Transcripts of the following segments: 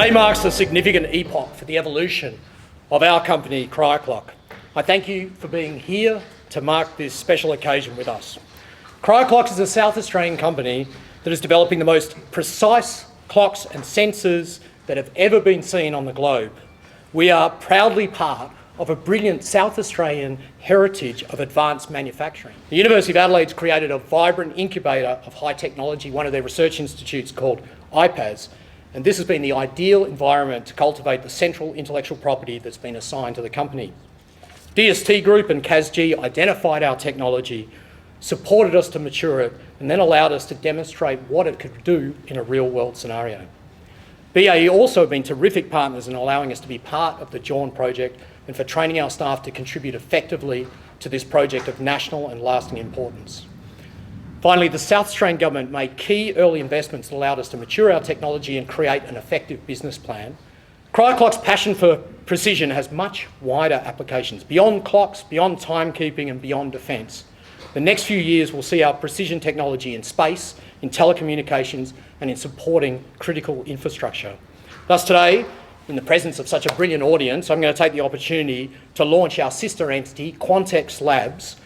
Today marks a significant epoch for the evolution of our company, CryoClock. I thank you for being here to mark this special occasion with us. CryoClock is a South Australian company that is developing the most precise clocks and sensors that have ever been seen on the globe. We are proudly part of a brilliant South Australian heritage of advanced manufacturing. The University of Adelaide's created a vibrant incubator of high technology, one of their research institutes called IPAS, and this has been the ideal environment to cultivate the central intellectual property that's been assigned to the company. DST Group and CASG identified our technology, supported us to mature it, and then allowed us to demonstrate what it could do in a real-world scenario. BAE also have been terrific partners in allowing us to be part of the JAWN project and for training our staff to contribute effectively to this project of national and lasting importance. Finally, the South Australian Government made key early investments that allowed us to mature our technology and create an effective business plan. CryoClock's passion for precision has much wider applications, beyond clocks, beyond timekeeping and beyond defence. The next few years will see our precision technology in space, in telecommunications and in supporting critical infrastructure. Thus today, in the presence of such a brilliant audience, I'm going to take the opportunity to launch our sister entity, QuantX Labs.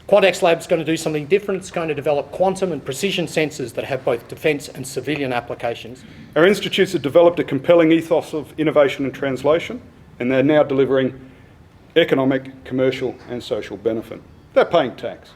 QuantX Labs is going to do something different. It's going to develop quantum and precision sensors that have both defence and civilian applications. Our institutes have developed a compelling ethos of innovation and translation, and they're now delivering economic, commercial and social benefit. They're paying tax.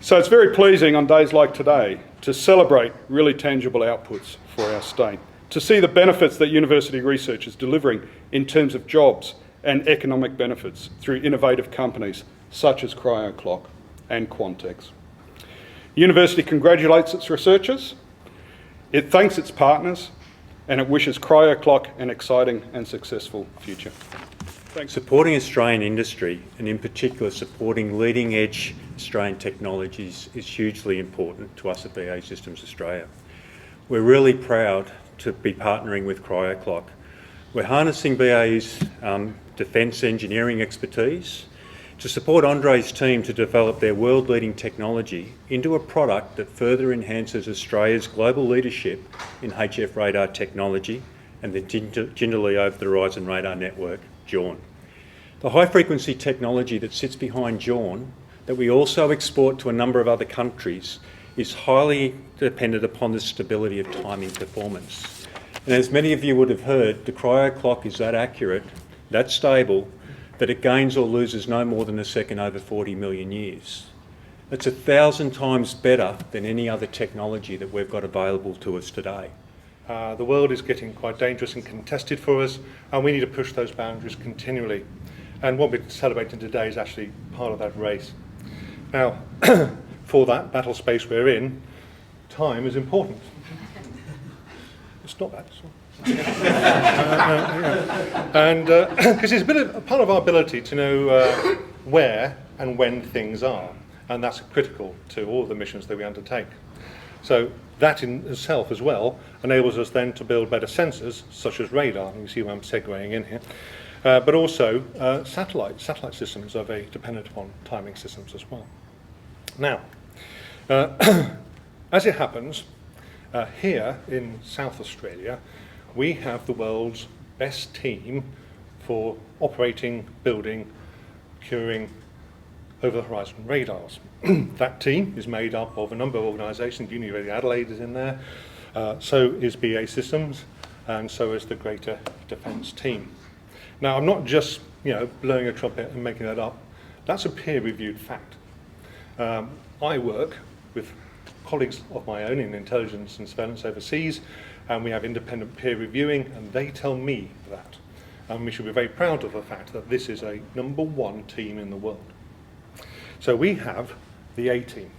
So it's very pleasing on days like today to celebrate really tangible outputs for our state, to see the benefits that university research is delivering in terms of jobs and economic benefits through innovative companies such as CryoClock and QuantX. The university congratulates its researchers, it thanks its partners, and it wishes CryoClock an exciting and successful future. Thanks. Supporting Australian industry, and in particular supporting leading edge Australian technologies, is hugely important to us at BAE Systems Australia. We're really proud to be partnering with CryoClock. We're harnessing BAE's defence engineering expertise to support Andre's team to develop their world-leading technology into a product that further enhances Australia's global leadership in HF radar technology and the Jindalee Over-the-Horizon Radar Network, JAWN. The high-frequency technology that sits behind JAWN, that we also export to a number of other countries, is highly dependent upon the stability of timing performance. And as many of you would have heard, the CryoClock is that accurate, that stable, that it gains or loses no more than a second over 40 million years. That's 1,000 times better than any other technology that we've got available to us today. The world is getting quite dangerous and contested for us, and we need to push those boundaries continually. And what we're celebrating today is actually part of that race. Now, for that battle space we're in, time is important. It's not bad. And because it's a part of our ability to know where and when things are, and that's critical to all the missions that we undertake. So that in itself as well enables us then to build better sensors, such as radar, and you see where I'm segueing in here, but also satellite systems are very dependent upon timing systems as well. Now, as it happens, here in South Australia, we have the world's best team for operating, building, procuring over-the-horizon radars. That team is made up of a number of organisations. University of Adelaide is in there, so is BAE Systems, and so is the Greater Defence Team. Now, I'm not just blowing a trumpet and making that up. That's a peer-reviewed fact. I work with colleagues of my own in intelligence and surveillance overseas, and we have independent peer reviewing, and they tell me that. And we should be very proud of the fact that this is a #1 team in the world. So we have the A team.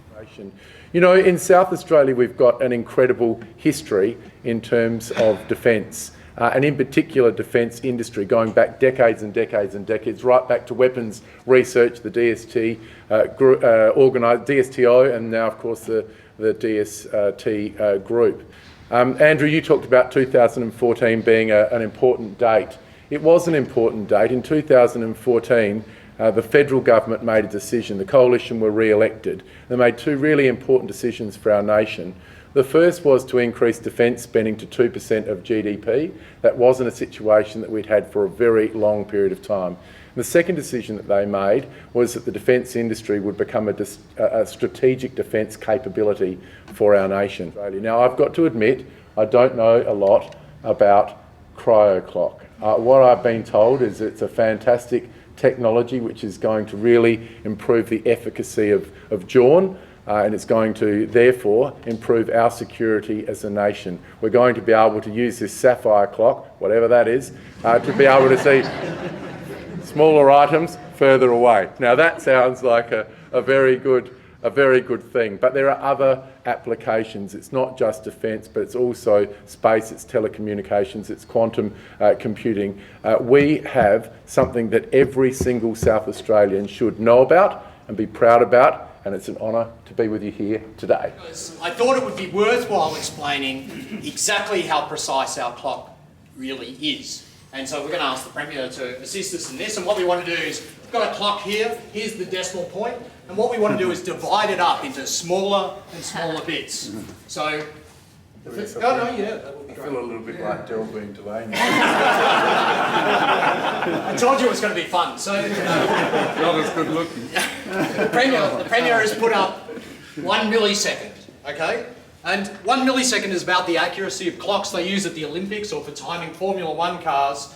You know, in South Australia, we've got an incredible history in terms of defence. And in particular defence industry, going back decades and decades and decades, right back to weapons research, the DST DSTO, and now of course the DST group. Andrew, you talked about 2014 being an important date. It was an important date. In 2014, the federal government made a decision. The coalition were re-elected. They made two really important decisions for our nation. The first was to increase defence spending to 2% of GDP. That wasn't a situation that we'd had for a very long period of time. The second decision that they made was that the defence industry would become a strategic defence capability for our nation. Now, I've got to admit, I don't know a lot about cryoclock. What I've been told is it's a fantastic technology which is going to really improve the efficacy of Jawn, and it's going to therefore improve our security as a nation. We're going to be able to use this sapphire clock, whatever that is, to be able to see smaller items further away. Now that sounds like a very good thing, but there are other applications. It's not just defence, but it's also space, it's telecommunications, it's quantum computing. We have something that every single South Australian should know about and be proud about, and it's an honour to be with you here today. I thought it would be worthwhile explaining exactly how precise our clock really is. And so we're going to ask the Premier to assist us in this. And what we want to do is, we've got a clock here, here's the decimal point, and what we want to do is divide it up into smaller and smaller bits. So, that would be great. I feel a little bit like Delvine Delaney. I told you it was going to be fun. So, Not as good looking. the Premier has put up 1 millisecond, okay? And 1 millisecond is about the accuracy of clocks they use at the Olympics or for timing Formula 1 cars.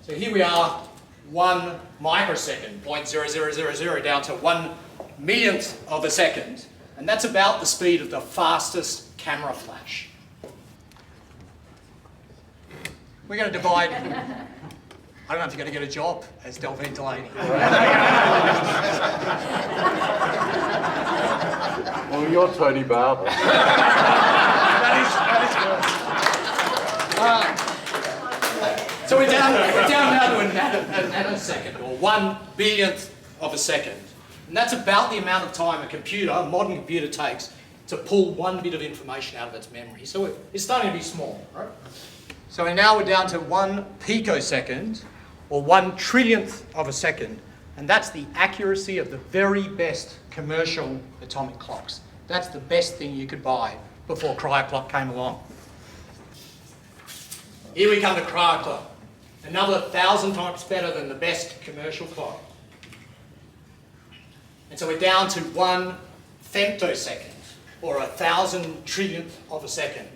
So here we are, 1 microsecond, 0.0000 down to 1 millionth of a second. And that's about the speed of the fastest camera flash. We're going to divide... I don't know if you're going to get a job as Delvine Delaney. Well, you're Tony Barber. So we're down now to a nanosecond, or 1 billionth of a second. And that's about the amount of time a modern computer takes to pull one bit of information out of its memory. So it's starting to be small, right? So now we're down to 1 picosecond, or 1 trillionth of a second. And that's the accuracy of the very best commercial atomic clocks. That's the best thing you could buy before cryoclock came along. Here we come to cryoclock. Another 1,000 times better than the best commercial clock. And so we're down to 1 femtosecond, or 1,000 trillionth of a second.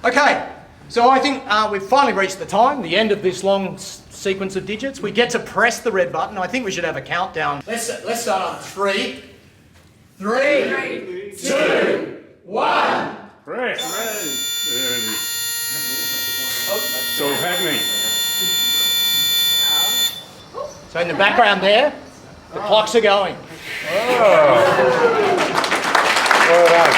Okay, so I think we've finally reached the end of this long sequence of digits. We get to press the red button. I think we should have a countdown. Let's start on 3, 2, 1. Press. There it is. So happening. So in the background there, the clocks are going. Well done.